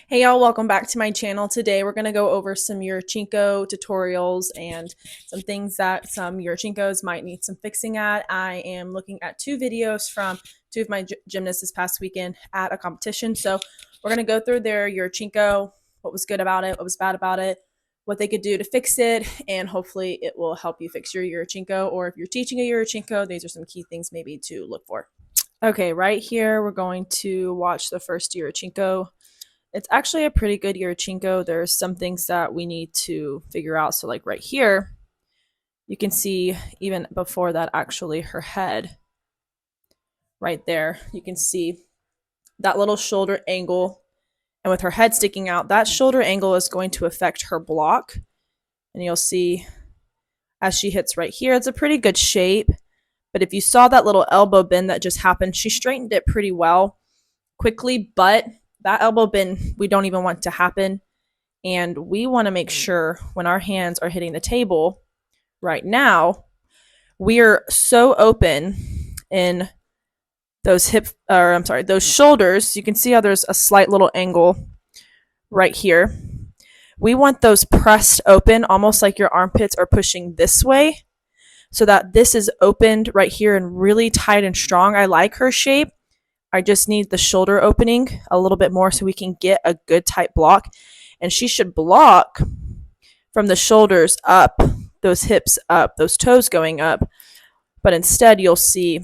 Hey y'all, welcome back to my channel. Today we're going to go over some Yurchenko tutorials and some things that some Yurchenkos might need some fixing at. I am looking at two videos from two of my gymnasts this past weekend at a competition. So we're going to go through their Yurchenko, what was good about it, what was bad about it, what they could do to fix it, and hopefully it will help you fix your Yurchenko. Or if you're teaching a Yurchenko, these are some key things maybe to look for. Okay, right here we're going to watch the first Yurchenko. It's actually a pretty good Yurchenko. There's some things that we need to figure out. So like right here, you can see even before that actually her head right there. You can see that little shoulder angle, and with her head sticking out, that shoulder angle is going to affect her block. And you'll see as she hits right here, it's a pretty good shape. But if you saw that little elbow bend that just happened, she straightened it pretty well quickly, but that elbow bend we don't even want to happen, and we want to make sure when our hands are hitting the table right now, we're so open in those those shoulders. You can see how there's a slight little angle right here. We want those pressed open, almost like your armpits are pushing this way, so that this is opened right here and really tight and strong. I like her shape. I just need the shoulder opening a little bit more so we can get a good tight block. And she should block from the shoulders up, those hips up, those toes going up. But instead, you'll see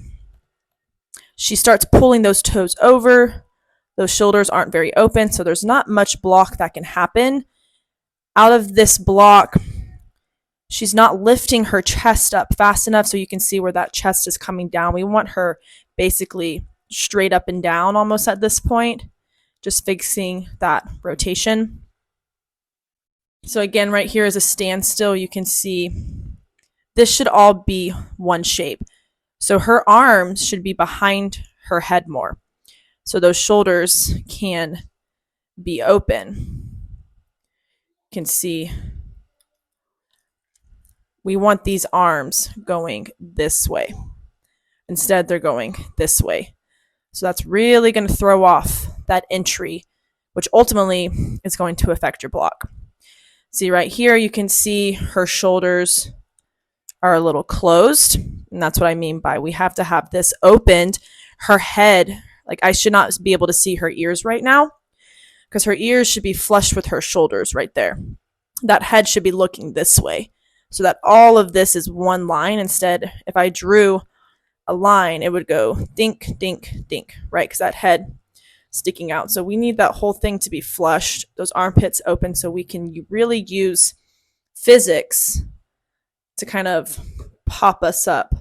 she starts pulling those toes over. Those shoulders aren't very open, so there's not much block that can happen. Out of this block, she's not lifting her chest up fast enough so you can see where that chest is coming down. We want her basically straight up and down almost at this point, just fixing that rotation. So again, right here is a standstill. You can see this should all be one shape. So her arms should be behind her head more, so those shoulders can be open. You can see we want these arms going this way. Instead, they're going this way. So that's really going to throw off that entry, which ultimately is going to affect your block. See right here, you can see her shoulders are a little closed. And that's what I mean by we have to have this opened. Her head, like I should not be able to see her ears right now because her ears should be flush with her shoulders right there. That head should be looking this way so that all of this is one line. Instead, if I drew a line, it would go dink, dink, dink, right? Because that head sticking out. So we need that whole thing to be flushed, those armpits open, so we can really use physics to kind of pop us up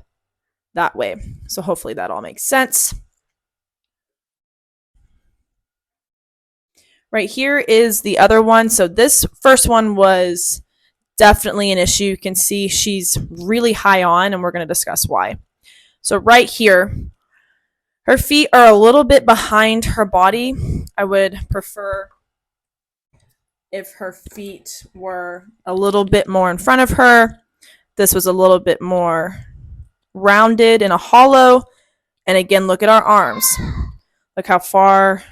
that way. So hopefully that all makes sense. Right here is the other one. So this first one was definitely an issue. You can see she's really high on, and we're going to discuss why. So right here, her feet are a little bit behind her body. I would prefer if her feet were a little bit more in front of her. This was a little bit more rounded in a hollow. And again, look at our arms. Look how far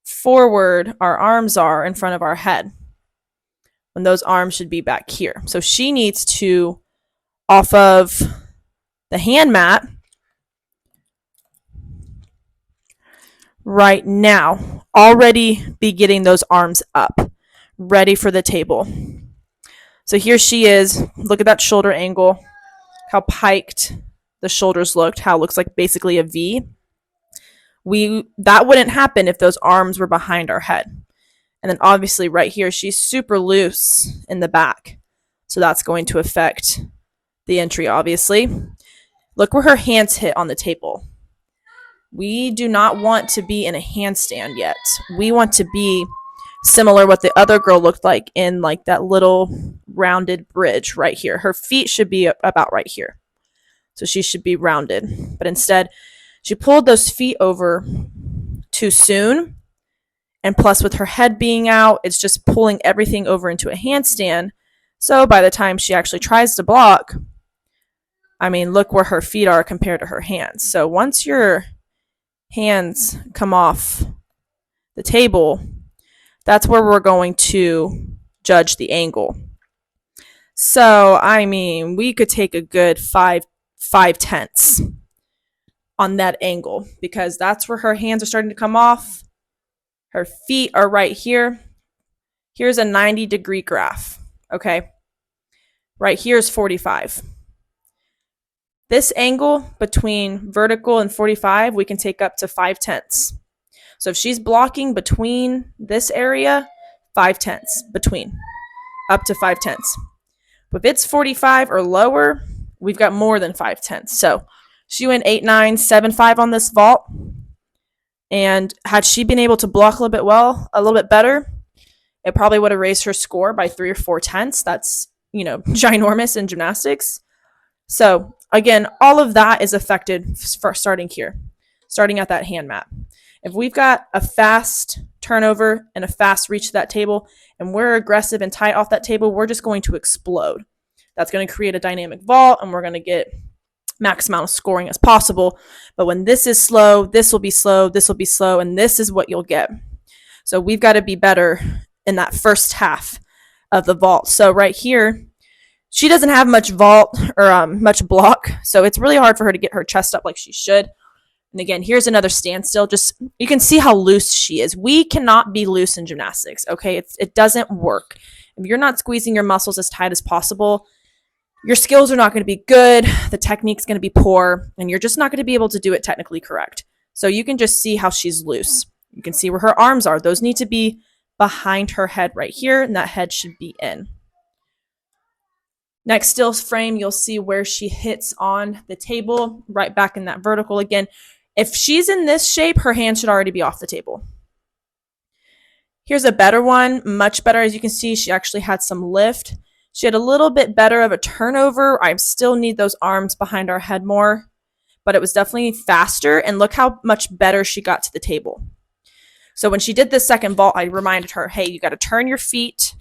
forward our arms are in front of our head, when those arms should be back here. So she needs to, off of the hand mat right now, already be getting those arms up, ready for the table. So here she is. Look at that shoulder angle, how piked the shoulders looked, how it looks like basically a V. That wouldn't happen if those arms were behind our head. And then obviously right here, she's super loose in the back. So that's going to affect the entry, obviously. Look where her hands hit on the table. We do not want to be in a handstand yet. We want to be similar what the other girl looked like in like that little rounded bridge right here. Her feet should be about right here. So she should be rounded. But instead, she pulled those feet over too soon. And plus with her head being out, it's just pulling everything over into a handstand. So by the time she actually tries to block, I mean, look where her feet are compared to her hands. So once your hands come off the table, That's where we're going to judge the angle. So, I mean, we could take a good 5/10 on that angle because that's where her hands are starting to come off. Her feet are right here. Here's a 90-degree graph, okay? Right here is 45. This angle between vertical and 45, we can take up to 5/10. So if she's blocking between this area, 5/10 between, up to 5/10. If it's 45 or lower, we've got more than 5/10. So she went 8.975 on this vault. And had she been able to block a little bit better, it probably would have raised her score by 3 or 4/10. That's, ginormous in gymnastics. So again, all of that is affected for starting here, starting at that hand mat. If we've got a fast turnover and a fast reach to that table, and we're aggressive and tight off that table, we're just going to explode. That's going to create a dynamic vault, and we're going to get max amount of scoring as possible. But when this is slow, this will be slow, this will be slow, and this is what you'll get. So we've got to be better in that first half of the vault. So right here, she doesn't have much vault or much block, so it's really hard for her to get her chest up like she should. And again, here's another standstill. Just, you can see how loose she is. We cannot be loose in gymnastics, okay? It doesn't work. If you're not squeezing your muscles as tight as possible, your skills are not going to be good, the technique's going to be poor, and you're just not going to be able to do it technically correct. So you can just see how she's loose. You can see where her arms are. Those need to be behind her head right here, and that head should be in. Next still frame, you'll see where she hits on the table, right back in that vertical again. If she's in this shape, her hand should already be off the table. Here's a better one, much better. As you can see, she actually had some lift. She had a little bit better of a turnover. I still need those arms behind our head more, but it was definitely faster, and look how much better she got to the table. So when she did this second vault, I reminded her, hey, you got to turn your feet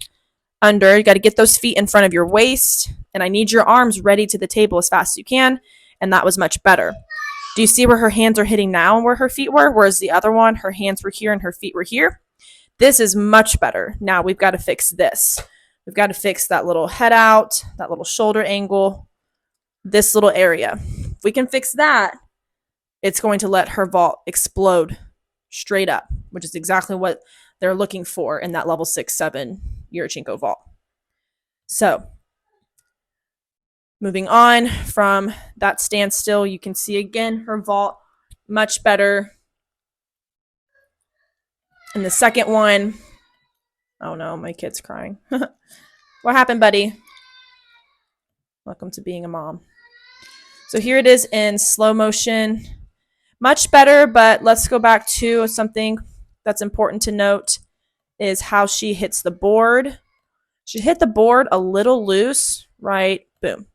under. You got to get those feet in front of your waist, and I need your arms ready to the table as fast as you can, and that was much better. Do you see where her hands are hitting now and where her feet were? Whereas the other one, her hands were here and her feet were here. This is much better. Now we've got to fix this. We've got to fix that little head out, that little shoulder angle, this little area. If we can fix that, it's going to let her vault explode straight up, which is exactly what they're looking for in that level 6-7 Yurchenko vault. So moving on from that standstill, you can see again her vault much better. And the second one, oh no, my kid's crying. What happened, buddy? Welcome to being a mom. So here it is in slow motion. Much better, but let's go back to something that's important to note is how she hits the board. She hit the board a little loose, right? Boom.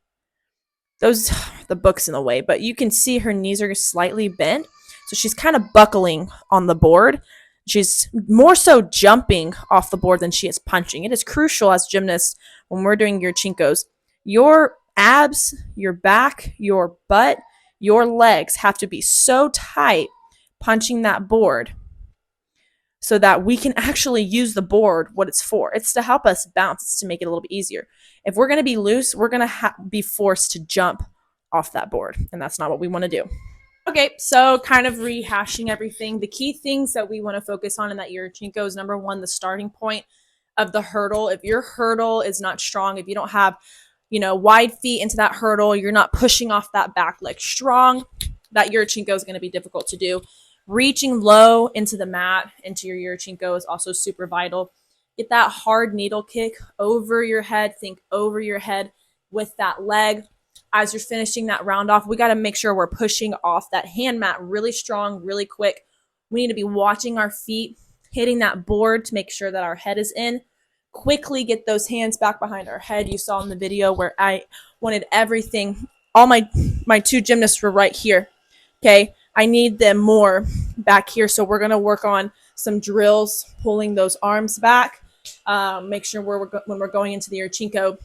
The book's in the way, but you can see her knees are slightly bent. So she's kind of buckling on the board. She's more so jumping off the board than she is punching. It is crucial as gymnasts when we're doing Yurchenkos. Your abs, your back, your butt, your legs have to be so tight punching that board so that we can actually use the board what it's for. It's to help us bounce. It's to make it a little bit easier. If we're going to be loose, we're going to be forced to jump off that board, and that's not what we want to do. Okay, so kind of rehashing everything. The key things that we want to focus on in that Yurchenko is number one, the starting point of the hurdle. If your hurdle is not strong, if you don't have, wide feet into that hurdle, you're not pushing off that back leg strong, that Yurchenko is going to be difficult to do. Reaching low into the mat, into your Yurchenko is also super vital. Get that hard needle kick over your head. Think over your head with that leg. As you're finishing that round off, we got to make sure we're pushing off that hand mat really strong, really quick. We need to be watching our feet, hitting that board to make sure that our head is in. Quickly get those hands back behind our head. You saw in the video where I wanted everything. All my two gymnasts were right here. Okay, I need them more back here. So we're going to work on some drills, pulling those arms back. Make sure when we're going into the Yurchenko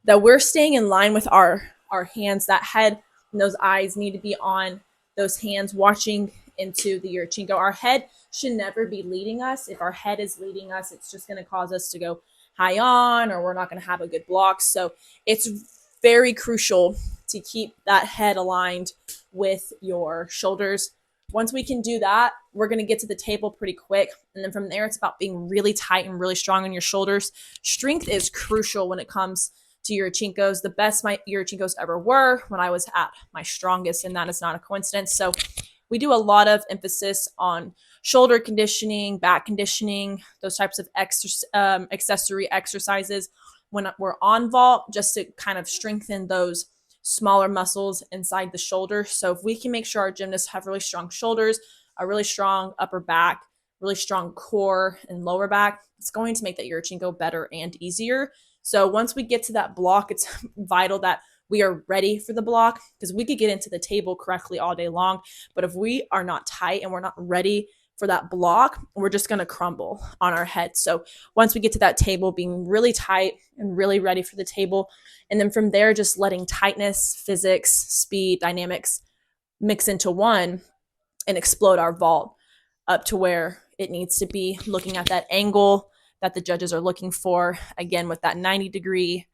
that we're staying in line with our hands. That head and those eyes need to be on those hands, watching into the Yurchenko. Our head should never be leading us. If our head is leading us, it's just going to cause us to go high on, or we're not going to have a good block. So it's very crucial to keep that head aligned with your shoulders. Once we can do that, we're going to get to the table pretty quick. And then from there, it's about being really tight and really strong on your shoulders. Strength is crucial when it comes to Yurchenkos. The best my Yurchenkos ever were when I was at my strongest, and that is not a coincidence. So we do a lot of emphasis on shoulder conditioning, back conditioning, those types of accessory exercises when we're on vault, just to kind of strengthen those smaller muscles inside the shoulder. So if we can make sure our gymnasts have really strong shoulders, a really strong upper back, really strong core and lower back, it's going to make that Yurchenko better and easier. So once we get to that block, it's vital that we are ready for the block, because we could get into the table correctly all day long, but if we are not tight and we're not ready for that block, we're just going to crumble on our head. So once we get to that table, being really tight and really ready for the table, and then from there, just letting tightness, physics, speed, dynamics mix into one and explode our vault up to where it needs to be, looking at that angle that the judges are looking for. Again, with that 90-degree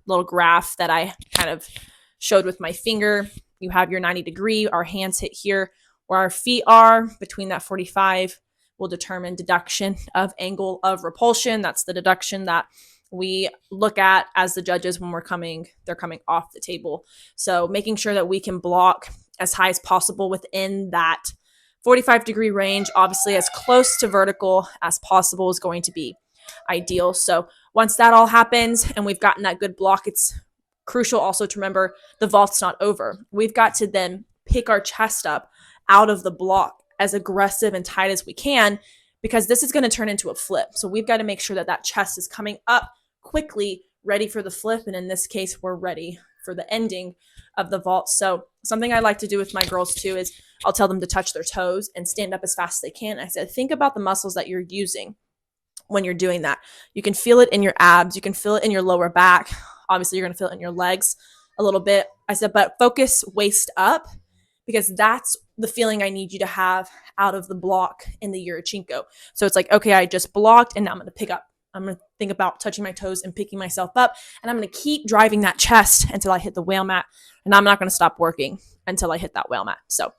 little graph that I kind of showed with my finger, you have your 90-degree, our hands hit here where our feet are. Between that 45 will determine deduction of angle of repulsion. That's the deduction that we look at as the judges when they're coming off the table. So making sure that we can block as high as possible within that 45-degree range, obviously as close to vertical as possible is going to be ideal. So once that all happens and we've gotten that good block, it's crucial also to remember the vault's not over. We've got to then pick our chest up out of the block as aggressive and tight as we can, because this is going to turn into a flip. So we've got to make sure that that chest is coming up quickly, ready for the flip. And in this case, we're ready for the ending of the vault. So something I like to do with my girls too is I'll tell them to touch their toes and stand up as fast as they can. I said, think about the muscles that you're using when you're doing that. You can feel it in your abs. You can feel it in your lower back. Obviously, you're going to feel it in your legs a little bit. I said, but focus waist up, because that's the feeling I need you to have out of the block in the Yurchenko. So it's like, okay, I just blocked, and now I'm going to pick up. I'm going to think about touching my toes and picking myself up, and I'm going to keep driving that chest until I hit the whale mat, and I'm not going to stop working until I hit that whale mat. So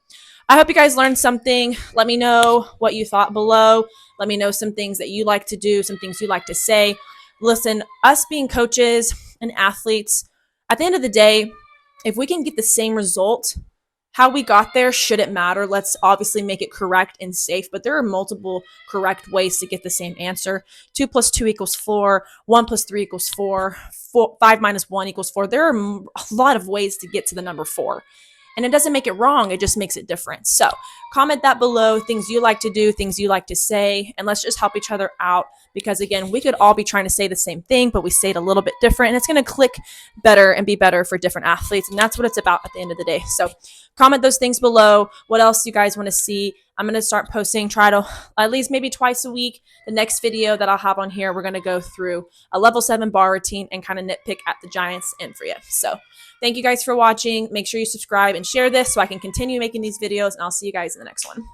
I hope you guys learned something. Let me know what you thought below. Let me know some things that you like to do, some things you like to say. Listen, us being coaches and athletes, at the end of the day, if we can get the same result, how we got there shouldn't matter. Let's obviously make it correct and safe, but there are multiple correct ways to get the same answer. 2 + 2 = 4, 1 + 3 = 4, 5 - 1 = 4. There are a lot of ways to get to the number 4. And it doesn't make it wrong, it just makes it different. So comment that below, things you like to do, things you like to say, and let's just help each other out, because again, we could all be trying to say the same thing, but we say it a little bit different, and it's going to click better and be better for different athletes, and that's what it's about at the end of the day. So comment those things below. What else you guys want to see? I'm going to start posting, try to at least maybe twice a week. The next video that I'll have on here, we're going to go through a level 7 bar routine and kind of nitpick at the giants and for you. So thank you guys for watching. Make sure you subscribe and share this so I can continue making these videos, and I'll see you guys in the next one.